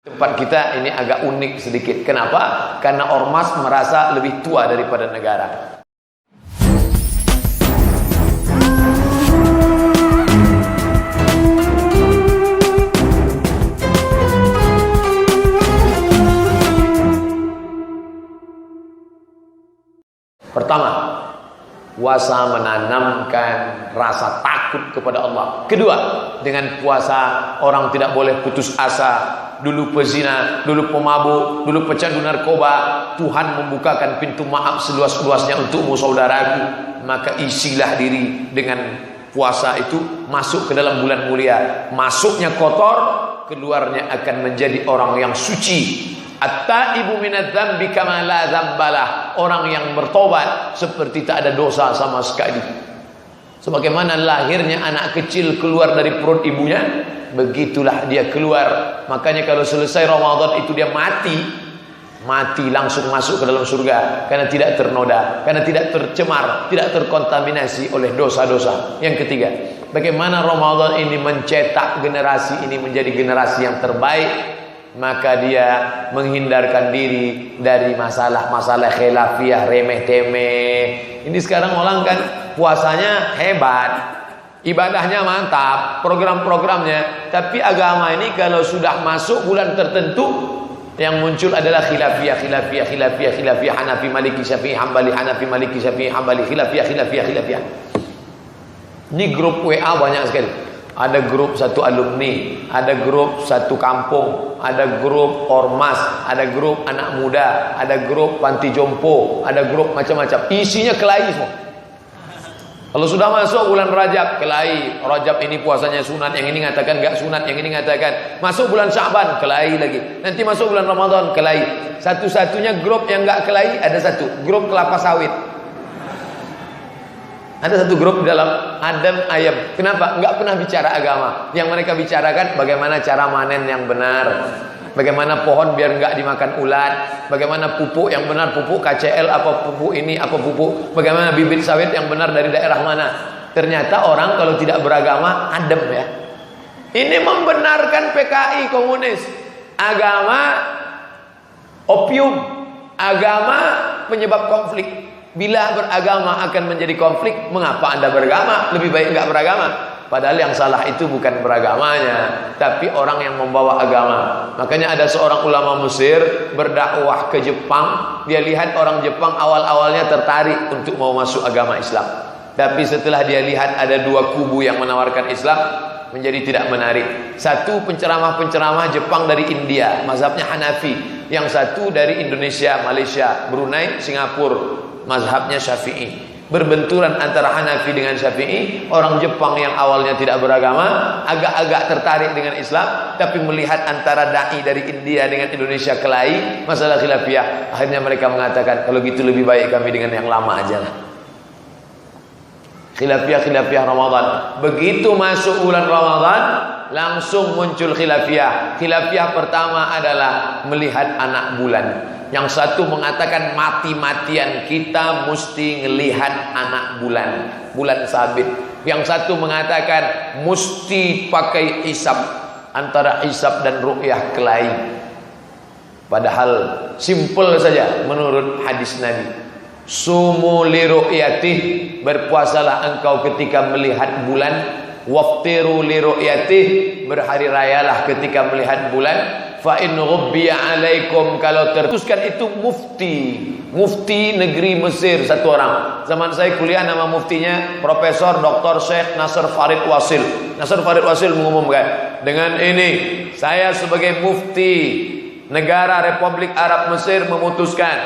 Tempat kita ini agak unik sedikit. Kenapa? Karena ormas merasa lebih tua daripada negara. Pertama, puasa menanamkan rasa takut kepada Allah. Kedua, dengan puasa orang tidak boleh putus asa. Dulu pezina, dulu pemabuk, dulu pecandu narkoba. Tuhan membukakan pintu maaf seluas-luasnya untukmu saudaraku. Maka isilah diri dengan puasa itu, masuk ke dalam bulan mulia. Masuknya kotor, keluarnya akan menjadi orang yang suci. At-taibu minadz-dzambi kama la dzambalah. Orang yang bertobat seperti tak ada dosa sama sekali. Sebagaimana lahirnya anak kecil keluar dari perut ibunya, begitulah dia keluar. Makanya kalau selesai Ramadan itu dia mati langsung masuk ke dalam surga, karena tidak ternoda, karena tidak tercemar, tidak terkontaminasi oleh dosa-dosa. Yang ketiga, bagaimana Ramadan ini mencetak generasi ini menjadi generasi yang terbaik. Maka dia menghindarkan diri dari masalah-masalah khilafiyah remeh-temeh. Ini sekarang orang kan puasanya hebat, ibadahnya mantap, program-programnya. Tapi agama ini kalau sudah masuk bulan tertentu, yang muncul adalah khilafiyah, Hanafi, Maliki, Syafi'i, Hambali, Hanafi, Maliki, Syafi'i, Hambali, khilafiyah. Ini grup WA banyak sekali. Ada grup satu alumni, ada grup satu kampung, ada grup ormas, ada grup anak muda, ada grup panti jompo, ada grup macam-macam. Isinya kelahi semua. Kalau sudah masuk bulan Rajab, kelahi. Rajab ini puasanya sunat, yang ini ngatakan enggak sunat, yang ini ngatakan. Masuk bulan Sya'ban, kelahi lagi. Nanti masuk bulan Ramadan, kelahi. Satu-satunya grup yang enggak kelahi ada satu, grup kelapa sawit. Ada satu grup dalam Adam Ayam. Kenapa? Enggak pernah bicara agama. Yang mereka bicarakan bagaimana cara manen yang benar, bagaimana pohon biar enggak dimakan ulat, bagaimana pupuk yang benar, pupuk KCL apa pupuk ini, apa pupuk, bagaimana bibit sawit yang benar dari daerah mana. Ternyata orang kalau tidak beragama adem ya. Ini membenarkan PKI komunis. Agama opium, agama penyebab konflik. Bila beragama akan menjadi konflik, mengapa Anda beragama? Lebih baik enggak beragama. Padahal yang salah itu bukan beragamanya, tapi orang yang membawa agama. Makanya ada seorang ulama Mesir berdakwah ke Jepang. Dia lihat orang Jepang awal-awalnya tertarik untuk mau masuk agama Islam. Tapi setelah dia lihat ada dua kubu yang menawarkan Islam, menjadi tidak menarik. Satu penceramah-penceramah Jepang dari India, mazhabnya Hanafi. Yang satu dari Indonesia, Malaysia, Brunei, Singapura, mazhabnya Syafi'i. Berbenturan antara Hanafi dengan Syafi'i. Orang Jepang yang awalnya tidak beragama agak-agak tertarik dengan Islam, tapi melihat antara dai dari India dengan Indonesia kelahi masalah khilafiyah. Akhirnya mereka mengatakan, kalau gitu lebih baik kami dengan yang lama aja lah. Khilafiyah Ramadan. Begitu masuk bulan Ramadan, langsung muncul khilafiyah. Khilafiyah pertama adalah melihat anak bulan. Yang satu mengatakan mati-matian kita mesti melihat anak bulan, bulan sabit. Yang satu mengatakan mesti pakai hisab, antara hisab dan ru'yah kelahi. Padahal simple saja menurut hadis Nabi. Sumu li ru'yatih, berpuasalah engkau ketika melihat bulan. Waftiru li ru'yatih, berhari rayalah ketika melihat bulan. Fa in ghubbiya alaikum, kalau tertuskan itu mufti negeri Mesir satu orang. Zaman saya kuliah nama muftinya Profesor Dr. Syekh Nasr Farid Wasil. Nasr Farid Wasil mengumumkan, dengan ini saya sebagai mufti negara Republik Arab Mesir memutuskan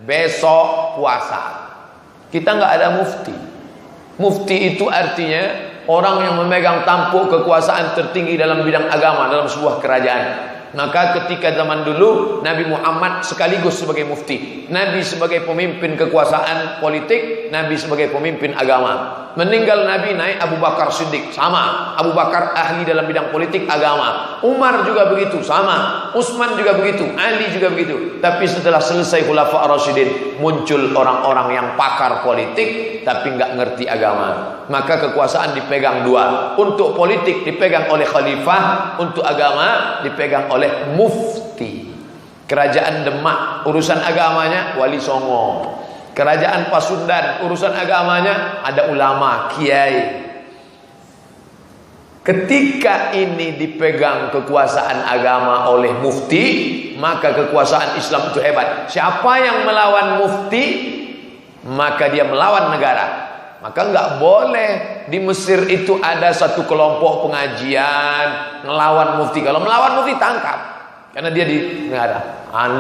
besok puasa. Kita nggak ada mufti. Mufti itu artinya orang yang memegang tampuk kekuasaan tertinggi dalam bidang agama dalam sebuah kerajaan. Maka ketika zaman dulu Nabi Muhammad sekaligus sebagai mufti, Nabi sebagai pemimpin kekuasaan politik, Nabi sebagai pemimpin agama. Meninggal Nabi, naik Abu Bakar Siddiq, sama. Abu Bakar ahli dalam bidang politik agama. Umar juga begitu, sama. Utsman juga begitu, Ali juga begitu. Tapi setelah selesai Khulafa Ar-Rasyidin, muncul orang-orang yang pakar politik tapi nggak ngerti agama. Maka kekuasaan dipegang dua. Untuk politik dipegang oleh khalifah, untuk agama dipegang oleh mufti. Kerajaan Demak urusan agamanya Wali Songo. Kerajaan Pasundan urusan agamanya ada ulama, kiai. Ketika ini dipegang kekuasaan agama oleh mufti, maka kekuasaan Islam itu hebat. Siapa yang melawan mufti, maka dia melawan negara. Maka nggak boleh di Mesir itu ada satu kelompok pengajian ngelawan mufti. Kalau melawan mufti tangkap. Karena dia di negara.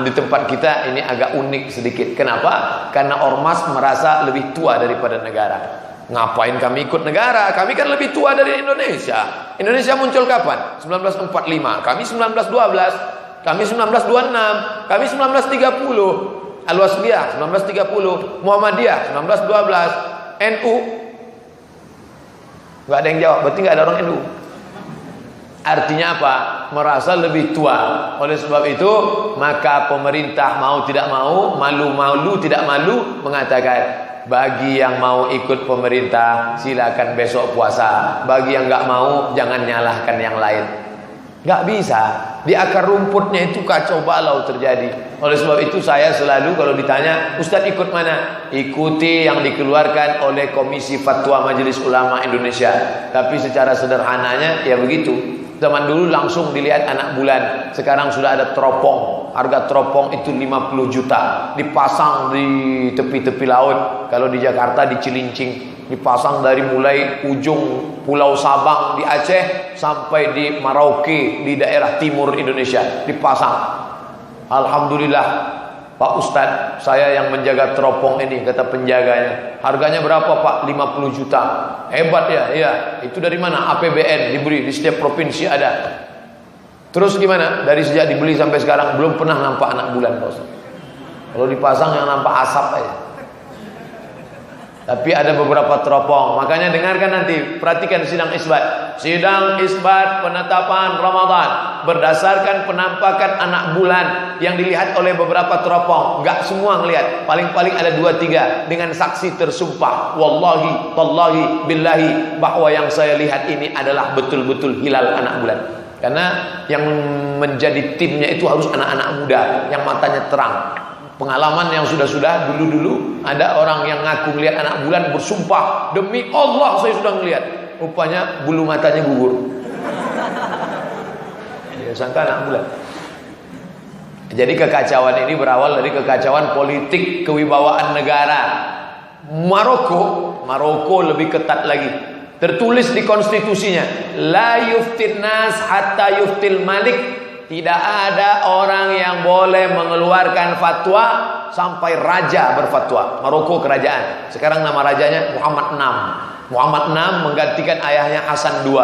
Di tempat kita ini agak unik sedikit. Kenapa? Karena ormas merasa lebih tua daripada negara. Ngapain kami ikut negara? Kami kan lebih tua dari Indonesia. Indonesia muncul kapan? 1945. Kami 1912. Kami 1926. Kami 1930. Al-Wasliyah 1930. Muhammadiyah 1912. NU. Gak ada yang jawab. Berarti gak ada orang NU. Artinya apa? Merasa lebih tua. Oleh sebab itu, maka pemerintah mau tidak mau, malu-malu tidak malu, mengatakan bagi yang mau ikut pemerintah silakan besok puasa. Bagi yang nggak mau jangan nyalahkan yang lain. Nggak bisa. Di akar rumputnya itu kacau balau terjadi. Oleh sebab itu saya selalu kalau ditanya, Ustadz ikut mana? Ikuti yang dikeluarkan oleh Komisi Fatwa Majelis Ulama Indonesia. Tapi secara sederhananya ya begitu. Zaman dulu langsung dilihat anak bulan. Sekarang sudah ada teropong. Harga teropong itu 50 juta. Dipasang di tepi-tepi laut. Kalau di Jakarta di Cilincing. Dipasang dari mulai ujung Pulau Sabang di Aceh sampai di Merauke di daerah timur Indonesia. Dipasang. Alhamdulillah. Pak Ustadz, saya yang menjaga teropong ini, kata penjaganya. Harganya berapa Pak? 50 juta. Hebat ya? Iya. Itu dari mana? APBN diberi, di setiap provinsi ada. Terus gimana? Dari sejak dibeli sampai sekarang belum pernah nampak anak bulan Pak Ustadz. Kalau dipasang yang nampak asap aja. Tapi ada beberapa teropong. Makanya dengarkan nanti, perhatikan sidang isbat. Sidang isbat penetapan Ramadan berdasarkan penampakan anak bulan yang dilihat oleh beberapa teropong. Enggak semua ngelihat. Paling-paling ada 2-3 dengan saksi tersumpah. Wallahi, tallahi, billahi, bahwa yang saya lihat ini adalah betul-betul hilal anak bulan. Karena yang menjadi timnya itu harus anak-anak muda yang matanya terang. Pengalaman yang sudah-sudah dulu-dulu ada orang yang ngaku melihat anak bulan bersumpah, demi Allah saya sudah melihat. Rupanya bulu matanya gugur. Dia sangka anak bulan. Jadi kekacauan ini berawal dari kekacauan politik kewibawaan negara. Maroko lebih ketat lagi. Tertulis di konstitusinya, la yuftin nas hatta yuftil malik. Tidak ada orang yang boleh mengeluarkan fatwa sampai raja berfatwa. Maroko kerajaan. Sekarang nama rajanya Muhammad VI. Muhammad VI menggantikan ayahnya Hasan II.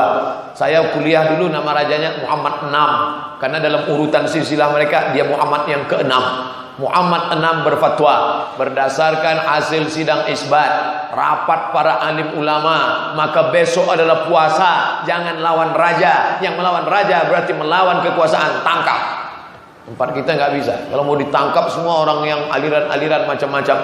Saya kuliah dulu nama rajanya Muhammad VI. Karena dalam urutan silsilah mereka dia Muhammad yang ke-6. Muhammad VI berfatwa berdasarkan hasil sidang isbat, rapat para alim ulama, maka besok adalah puasa, jangan lawan raja. Yang melawan raja berarti melawan kekuasaan, tangkap. Tempat kita nggak bisa. Kalau mau ditangkap semua orang yang aliran-aliran macam-macam,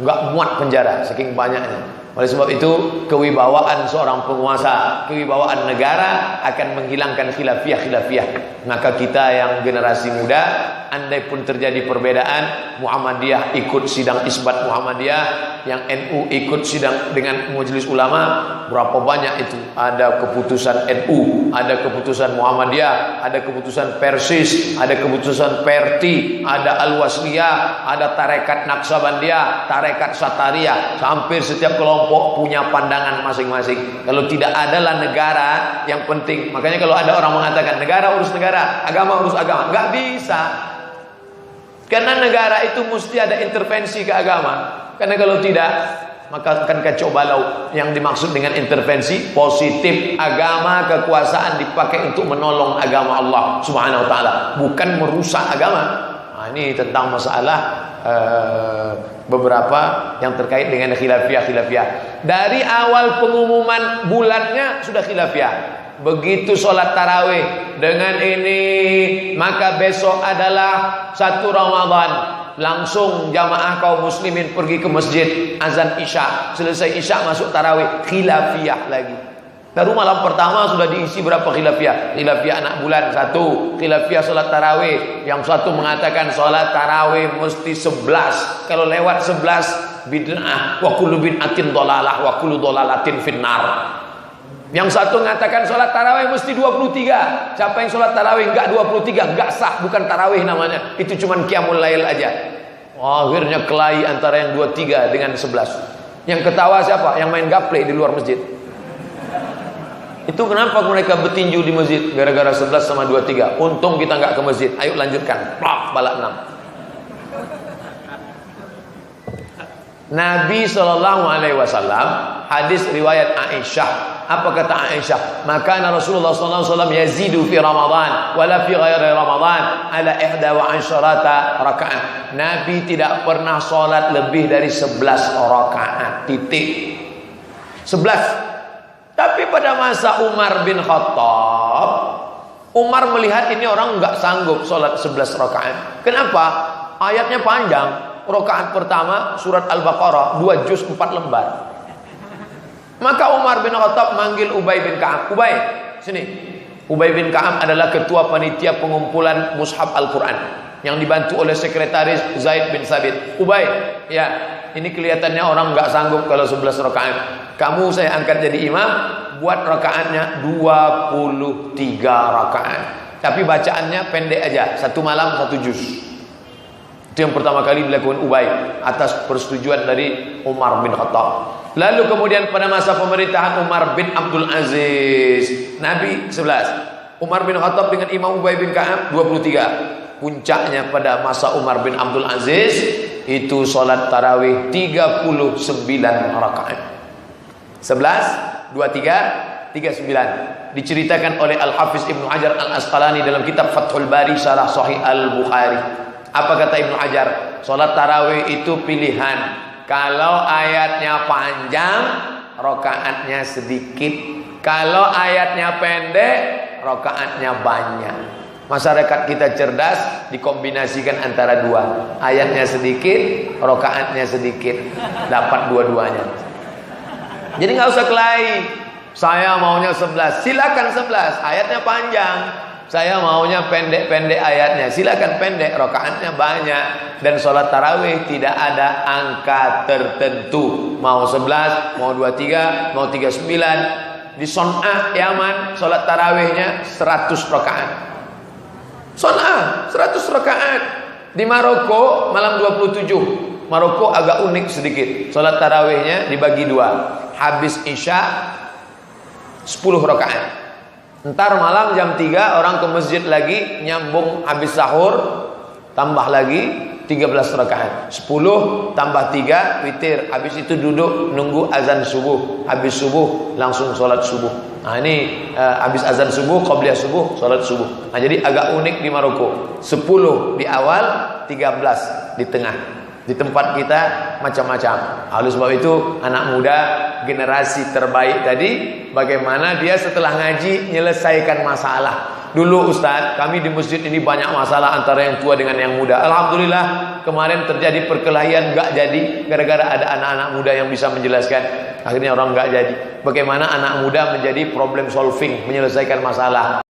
nggak muat penjara saking banyaknya. Oleh sebab itu kewibawaan seorang penguasa, kewibawaan negara akan menghilangkan khilafiyah. Maka kita yang generasi muda, andai pun terjadi perbedaan, Muhammadiyah ikut sidang isbat Muhammadiyah, yang NU ikut sidang dengan majelis ulama. Berapa banyak itu? Ada keputusan NU, ada keputusan Muhammadiyah, ada keputusan Persis, ada keputusan Perti, ada Al-Wasliyah, ada tarekat Naqsabandiyah, tarekat Satariyah. Hampir setiap kelompok punya pandangan masing-masing. Kalau tidak adalah negara yang penting. Makanya kalau ada orang mengatakan negara urus negara, agama urus agama, nggak bisa. Karena negara itu mesti ada intervensi ke agama. Karena kalau tidak, maka akan kacau balau. Yang dimaksud dengan intervensi positif, agama, kekuasaan dipakai untuk menolong agama Allah Subhanahu wa taala, bukan merusak agama. Nah, Nah, ini tentang masalah beberapa yang terkait dengan khilafiyah. Dari awal pengumuman bulannya sudah khilafiyah. Begitu sholat tarawih dengan ini, maka besok adalah 1 Ramadan. Langsung jamaah kaum muslimin pergi ke masjid, azan isya, selesai isya masuk tarawih, khilafiyah lagi. Baru malam pertama sudah diisi berapa khilafiyah? Khilafiyah anak bulan 1, khilafiyah salat tarawih. Yang satu mengatakan salat tarawih mesti 11. Kalau lewat 11 bid'ah, wa kullu bid'atin dhalalah wa kullu dhalalatin finnar. Yang satu mengatakan salat tarawih mesti 23. Siapa yang salat tarawih enggak 23 enggak sah, bukan tarawih namanya. Itu cuman qiyamul lail aja. Akhirnya kelahi antara yang 23 dengan 11. Yang ketawa siapa? Yang main gaple di luar masjid. Itu kenapa mereka bertinju di masjid? Gara-gara 11 sama 23. Untung kita nggak ke masjid. Ayo lanjutkan. Plak, balak 6. Nabi SAW, hadis riwayat Aisyah. Apa kata Aisyah? Maka Rasulullah SAW yazidu fi Ramadan wala fi ghairi Ramadan ala 11 rakaat. Nabi tidak pernah sholat lebih dari 11 rakaat. Titik. 11. Tapi pada masa Umar bin Khattab, Umar melihat ini orang nggak sanggup sholat 11 rakaat. Kenapa? Ayatnya panjang. Rakaat pertama surat Al-Baqarah 2 juz 4 lembar. Maka Umar bin Khattab manggil Ubay bin Ka'ab. Ubay, sini. Ubay bin Ka'ab adalah ketua panitia pengumpulan mushaf Al-Quran yang dibantu oleh sekretaris Zaid bin Sabit. Ubay, ya, ini kelihatannya orang nggak sanggup kalau 11 rakaat. Kamu saya angkat jadi imam, buat rakaatnya 23 rakaat. Tapi bacaannya pendek aja, 1 malam 1 juz. Itu yang pertama kali dilakukan Ubay atas persetujuan dari Umar bin Khattab. Lalu kemudian pada masa pemerintahan Umar bin Abdul Aziz, Nabi 11. Umar bin Khattab dengan Imam Ubay bin Ka'ab 23. Puncaknya pada masa Umar bin Abdul Aziz itu salat tarawih 39 rakaat. 11, 23, 39. Diceritakan oleh Al-Hafiz Ibnu Hajar Al-Asqalani dalam kitab Fathul Bari Syarah Sahih Al-Bukhari. Apa kata Ibnu Hajar? Salat tarawih itu pilihan. Kalau ayatnya panjang, rakaatnya sedikit. Kalau ayatnya pendek, rakaatnya banyak. Masyarakat kita cerdas, dikombinasikan antara dua. Ayatnya sedikit, rakaatnya sedikit. Dapat dua-duanya. Jadi nggak usah kelahi. Saya maunya 11, silakan 11. Ayatnya panjang. Saya maunya pendek-pendek ayatnya. Silakan pendek, rakaatnya banyak. Dan sholat tarawih tidak ada angka tertentu. Mau 11, mau 23, mau 39. Di Son'ah, Yaman, sholat tarawihnya 100 rakaat. Son'ah 100 rakaat. Di Maroko malam 27. Maroko agak unik sedikit. Sholat tarawihnya dibagi 2. Habis isya 10 rakaat. Ntar malam jam 3 orang ke masjid lagi, nyambung habis sahur, tambah lagi 13 rakaat. 10 tambah 3 witir. Habis itu duduk nunggu azan subuh. Habis subuh langsung sholat subuh. Nah ini habis azan subuh, qabliyah subuh, sholat subuh. Nah jadi agak unik di Maroko. 10 di awal, 13 di tengah. Di tempat kita macam-macam. Oleh sebab itu anak muda generasi terbaik tadi, bagaimana dia setelah ngaji menyelesaikan masalah. Dulu Ustadz, kami di masjid ini banyak masalah antara yang tua dengan yang muda. Alhamdulillah kemarin terjadi perkelahian gak jadi gara-gara ada anak-anak muda yang bisa menjelaskan. Akhirnya orang gak jadi. Bagaimana anak muda menjadi problem solving, menyelesaikan masalah.